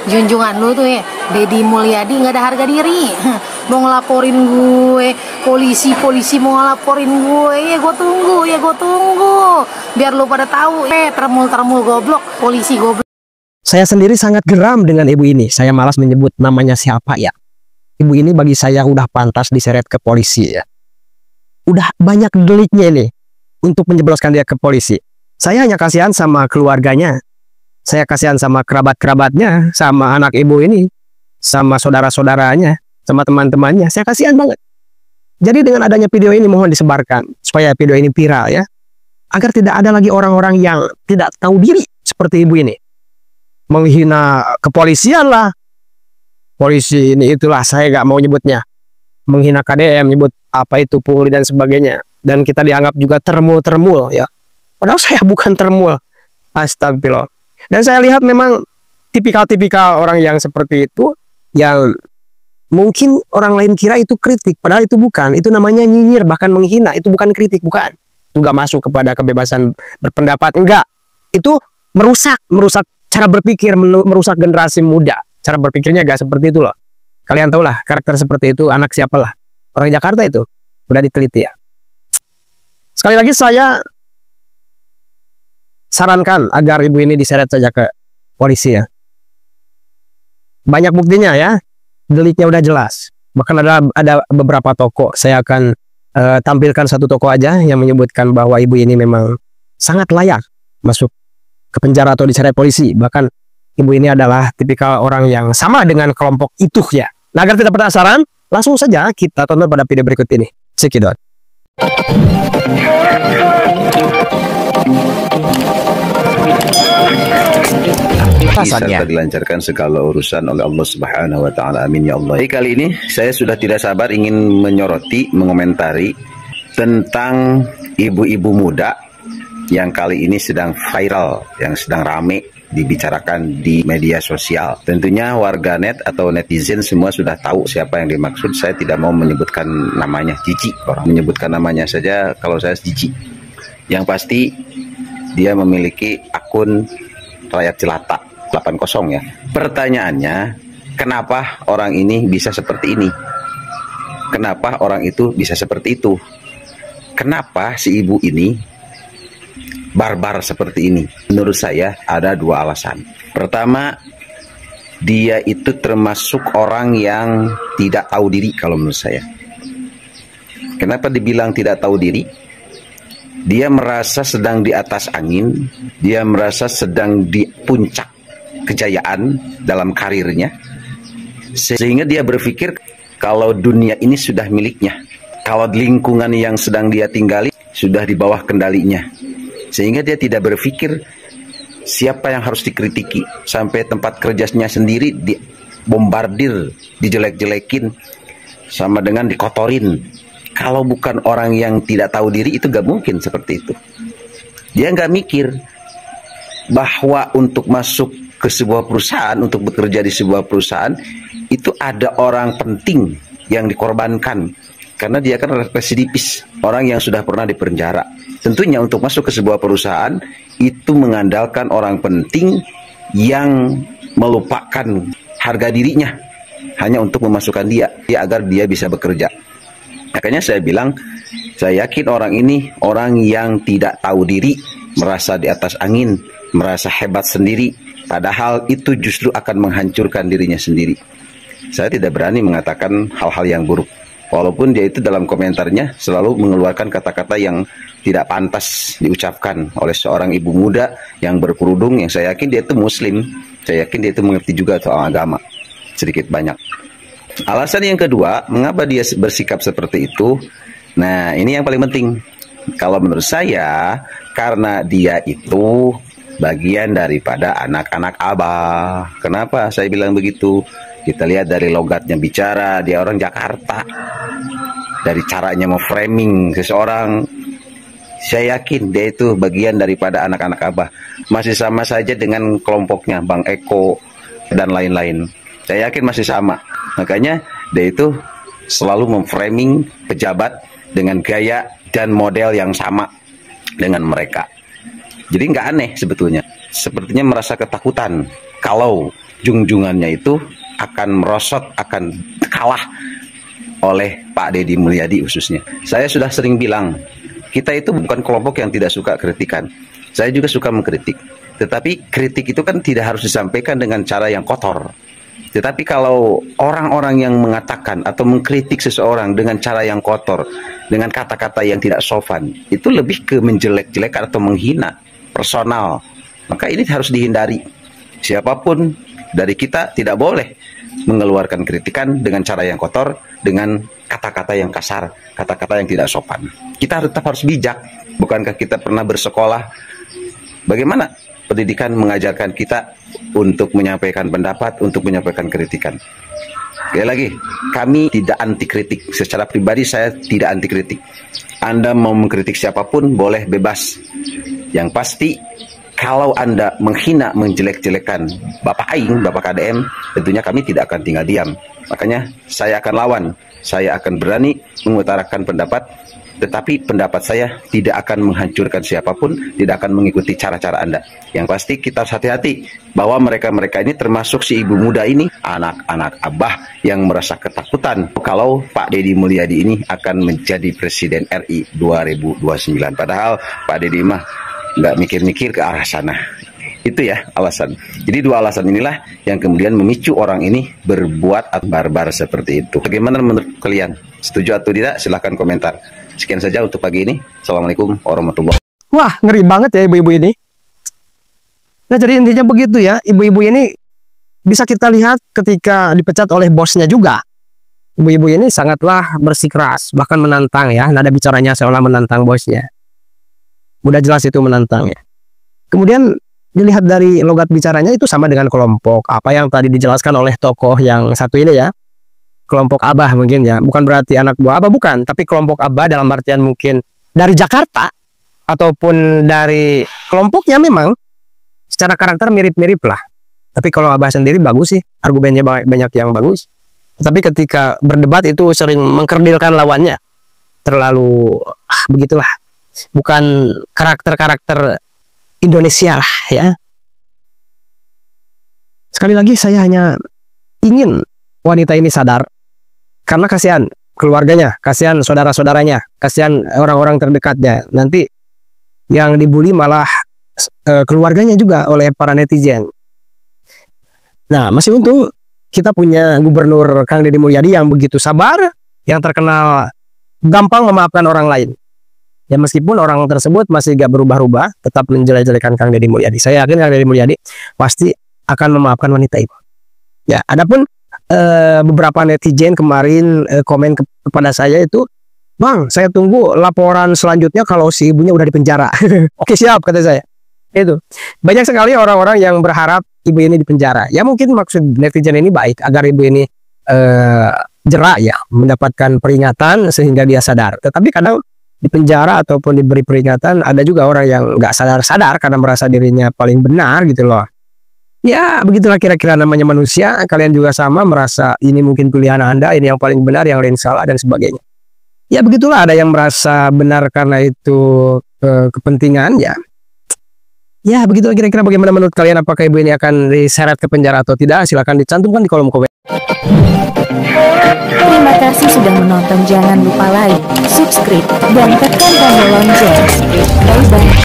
junjungan lu tuh ya, Deddy Mulyadi nggak ada harga diri. Mau ngelaporin gue, polisi mau ngelaporin gue, ya gue tunggu. Biar lu pada tahu, termul goblok, polisi goblok. Saya sendiri sangat geram dengan ibu ini. Saya malas menyebut namanya siapa ya. Ibu ini bagi saya udah pantas diseret ke polisi ya. Udah banyak deliknya ini untuk menjebloskan dia ke polisi. Saya hanya kasihan sama keluarganya. Saya kasihan sama kerabat-kerabatnya, sama anak ibu ini, sama saudara-saudaranya, sama teman-temannya. Saya kasihan banget. Jadi dengan adanya video ini mohon disebarkan supaya video ini viral ya. Agar tidak ada lagi orang-orang yang tidak tahu diri seperti ibu ini. Menghina kepolisian lah. Polisi ini itulah, saya gak mau nyebutnya. Menghina KDM, nyebut apa itu pungli dan sebagainya. Dan kita dianggap juga termul ya. Padahal saya bukan termul. Astagfirullah. Dan saya lihat memang tipikal-tipikal orang yang seperti itu, yang mungkin orang lain kira itu kritik, padahal itu bukan. Itu namanya nyinyir, bahkan menghina. Itu bukan kritik, bukan. Itu gak masuk kepada kebebasan berpendapat, enggak. Itu merusak cara berpikir, merusak generasi muda. Cara berpikirnya gak seperti itu loh. Kalian tahu lah karakter seperti itu anak siapalah. Orang Jakarta itu. Udah diteliti ya. Sekali lagi saya sarankan agar ibu ini diseret saja ke polisi ya. Banyak buktinya ya. Deliknya udah jelas. Bahkan ada beberapa toko. Saya akan tampilkan satu toko aja yang menyebutkan bahwa ibu ini memang sangat layak masuk ke penjara atau diseret polisi. Bahkan ibu ini adalah tipikal orang yang sama dengan kelompok itu ya. Nah, agar tidak penasaran, langsung saja kita tonton pada video berikut ini. Cekidot. Serta dilancarkan segala urusan oleh Allah Subhanahu wa Ta'ala. Amin ya Allah. Jadi kali ini saya sudah tidak sabar ingin mengomentari tentang ibu-ibu muda yang kali ini sedang viral, yang sedang rame dibicarakan di media sosial. Tentunya warganet atau netizen semua sudah tahu siapa yang dimaksud. Saya tidak mau menyebutkan namanya, jijik orang menyebutkan namanya saja kalau saya jijik. Yang pasti dia memiliki akun Rakyat Jelata 80 ya. Pertanyaannya, kenapa orang ini bisa seperti ini? Kenapa orang itu bisa seperti itu? Kenapa si ibu ini barbar seperti ini? Menurut saya ada dua alasan. Pertama, dia itu termasuk orang yang tidak tahu diri kalau menurut saya. Kenapa dibilang tidak tahu diri? Dia merasa sedang di atas angin, dia merasa sedang di puncak kejayaan dalam karirnya, sehingga dia berpikir kalau dunia ini sudah miliknya, kalau lingkungan yang sedang dia tinggali sudah di bawah kendalinya. Sehingga dia tidak berpikir siapa yang harus dikritiki. Sampai tempat kerjanya sendiri dibombardir, dijelek-jelekin, sama dengan dikotorin. Kalau bukan orang yang tidak tahu diri itu gak mungkin seperti itu. Dia gak mikir bahwa untuk masuk ke sebuah perusahaan, untuk bekerja di sebuah perusahaan, itu ada orang penting yang dikorbankan. Karena dia kan residivis, orang yang sudah pernah dipenjara. Tentunya untuk masuk ke sebuah perusahaan itu mengandalkan orang penting yang melupakan harga dirinya hanya untuk memasukkan dia agar dia bisa bekerja. Makanya saya bilang, saya yakin orang ini orang yang tidak tahu diri, merasa di atas angin, merasa hebat sendiri, padahal itu justru akan menghancurkan dirinya sendiri. Saya tidak berani mengatakan hal-hal yang buruk. Walaupun dia itu dalam komentarnya selalu mengeluarkan kata-kata yang tidak pantas diucapkan oleh seorang ibu muda yang berkerudung, yang saya yakin dia itu muslim. Saya yakin dia itu mengerti juga soal agama, sedikit banyak. Alasan yang kedua, mengapa dia bersikap seperti itu? Nah, ini yang paling penting. Kalau menurut saya, karena dia itu bagian daripada anak-anak Abah. Kenapa saya bilang begitu? Kita lihat dari logatnya bicara, dia orang Jakarta. Dari caranya memframing seseorang, saya yakin dia itu bagian daripada anak-anak Abah. Masih sama saja dengan kelompoknya, Bang Eko, dan lain-lain. Saya yakin masih sama. Makanya dia itu selalu memframing pejabat dengan gaya dan model yang sama dengan mereka. Jadi nggak aneh sebetulnya. Sepertinya merasa ketakutan kalau junjungannya itu akan merosot, akan kalah oleh Pak Deddy Mulyadi khususnya. Saya sudah sering bilang, kita itu bukan kelompok yang tidak suka kritikan. Saya juga suka mengkritik. Tetapi kritik itu kan tidak harus disampaikan dengan cara yang kotor. Tetapi kalau orang-orang yang mengatakan atau mengkritik seseorang dengan cara yang kotor, dengan kata-kata yang tidak sopan, itu lebih ke menjelek-jelekan atau menghina personal. Maka ini harus dihindari. Siapapun dari kita tidak boleh mengeluarkan kritikan dengan cara yang kotor, dengan kata-kata yang kasar, kata-kata yang tidak sopan. Kita tetap harus bijak. Bukankah kita pernah bersekolah? Bagaimana pendidikan mengajarkan kita untuk menyampaikan pendapat, untuk menyampaikan kritikan? Sekali lagi, kami tidak anti kritik. Secara pribadi saya tidak anti kritik. Anda mau mengkritik siapapun boleh, bebas. Yang pasti kalau Anda menghina, menjelek-jelekan Bapak Aing, Bapak KDM, tentunya kami tidak akan tinggal diam. Makanya saya akan lawan, saya akan berani mengutarakan pendapat, tetapi pendapat saya tidak akan menghancurkan siapapun, tidak akan mengikuti cara-cara Anda. Yang pasti kita harus hati-hati bahwa mereka-mereka ini, termasuk si ibu muda ini, anak-anak abah yang merasa ketakutan kalau Pak Deddy Mulyadi ini akan menjadi Presiden RI 2029. Padahal Pak Deddy mah nggak mikir-mikir ke arah sana. Itu ya alasan. Jadi dua alasan inilah yang kemudian memicu orang ini berbuat barbar seperti itu. Bagaimana menurut kalian? Setuju atau tidak? Silahkan komentar. Sekian saja untuk pagi ini. Assalamualaikum warahmatullahi wabarakatuh. Wah, ngeri banget ya ibu-ibu ini. Nah, jadi intinya begitu ya. Ibu-ibu ini bisa kita lihat ketika dipecat oleh bosnya juga. Ibu-ibu ini sangatlah bersikeras, bahkan menantang ya. Nada bicaranya seolah menantang bosnya. Udah jelas itu menantang ya. Kemudian dilihat dari logat bicaranya itu sama dengan kelompok apa yang tadi dijelaskan oleh tokoh yang satu ini ya. Kelompok Abah mungkin ya, bukan berarti anak buah Abah, bukan, tapi kelompok Abah dalam artian mungkin dari Jakarta ataupun dari kelompoknya memang secara karakter mirip-mirip lah. Tapi kalau Abah sendiri bagus sih, argumennya banyak yang bagus. Tapi ketika berdebat itu sering mengkerdilkan lawannya, terlalu begitulah, bukan karakter-karakter Indonesia lah ya. Sekali lagi saya hanya ingin wanita ini sadar. Karena kasihan keluarganya, kasihan saudara-saudaranya, kasihan orang-orang terdekatnya. Nanti yang dibully malah keluarganya juga oleh para netizen. Nah, masih untung kita punya Gubernur Kang Deddy Mulyadi yang begitu sabar, yang terkenal gampang memaafkan orang lain. Ya meskipun orang tersebut masih gak berubah-ubah, tetap menjelek-jelekan Kang Deddy Mulyadi. Saya yakin Kang Deddy Mulyadi pasti akan memaafkan wanita itu. Ya, adapun beberapa netizen kemarin komen kepada saya itu, Bang, saya tunggu laporan selanjutnya kalau si ibunya udah dipenjara. Oke, siap, kata saya. Itu banyak sekali orang-orang yang berharap ibu ini dipenjara. Ya mungkin maksud netizen ini baik agar ibu ini jerak ya, mendapatkan peringatan sehingga dia sadar. Tetapi kadang di penjara ataupun diberi peringatan ada juga orang yang nggak sadar-sadar karena merasa dirinya paling benar gitu loh. Ya begitulah kira-kira namanya manusia. Kalian juga sama, merasa ini mungkin pilihan Anda, ini yang paling benar, yang lain salah dan sebagainya. Ya begitulah, ada yang merasa benar karena itu kepentingan ya. Ya begitulah kira-kira. Bagaimana menurut kalian, apakah ibu ini akan diseret ke penjara atau tidak? Silahkan dicantumkan di kolom komentar. Terima kasih sudah menonton. Jangan lupa like, subscribe, dan tekan tombol lonceng. Bye bye.